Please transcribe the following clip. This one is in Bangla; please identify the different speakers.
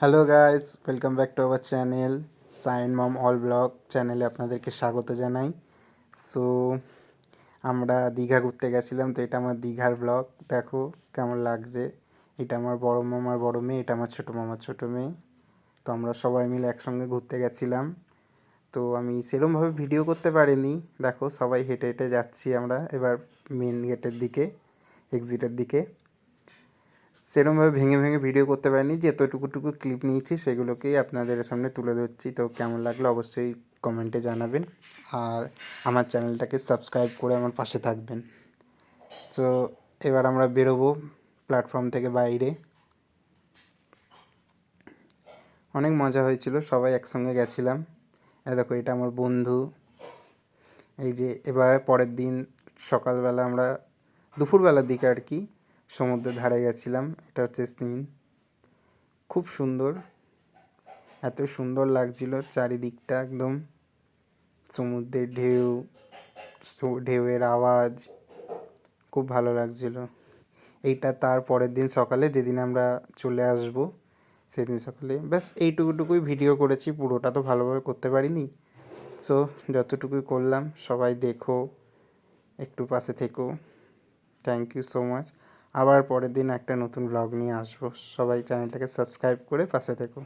Speaker 1: Hello guys, welcome back to our channel sign mom all blog চ্যানেলে আপনাদেরকে স্বাগত জানাই। সো আমরা দীঘা ঘুরতে গেছিলাম, তো এটা আমার দীঘার ব্লগ। দেখো কেমন লাগছে। এটা আমার বড় মামার বড় মেয়ে, এটা আমার ছোটো মামার ছোটো মেয়ে। তো আমরা সবাই মিলে একসঙ্গে ঘুরতে গেছিলাম। তো আমি সেরমভাবে ভিডিও করতে পারিনি। দেখো সবাই হেঁটে হেঁটে যাচ্ছি আমরা এবার মেন গেটের দিকে, এক্সিটের দিকে। সেরমভাবে ভেঙে ভেঙে ভিডিও করতে পারিনি, যতটুকু ক্লিপ নিয়েছি সেগুলোকেই আপনাদের সামনে তুলে ধরছি। তো কেমন লাগলো অবশ্যই কমেন্টে জানাবেন, আর আমার চ্যানেলটাকে সাবস্ক্রাইব করে আমার পাশে থাকবেন। তো এবার আমরা বেরোবো প্ল্যাটফর্ম থেকে বাইরে। অনেক মজা হয়েছিল, সবাই একসঙ্গে গেছিলাম। দেখো এটা আমার বন্ধু। এই যে এবার পরের দিন সকালবেলা আমরা দুপুরবেলার দিকে আর কি সমুদ্রের ধারে গেছিলাম। এটা হচ্ছে স্নিন, খুব সুন্দর, এত সুন্দর লাগছিল চারিদিকটা, একদম সমুদ্রের ঢেউ, ঢেউয়ের আওয়াজ, খুব ভালো লাগছিল। এইটা তার পরের দিন সকালে, যেদিন আমরা চলে আসব সেদিন সকালে। ব্যাস এইটুকুটুকুই ভিডিও করেছি, পুরোটা তো ভালোভাবে করতে পারিনি। সো যতটুকুই করলাম সবাই দেখো, একটু পাশে থেকো। Thank you so much. আবার পরের দিন একটা নতুন ব্লগ নিয়ে আসবো। সবাই চ্যানেলটাকে সাবস্ক্রাইব করে পাশে থেকো।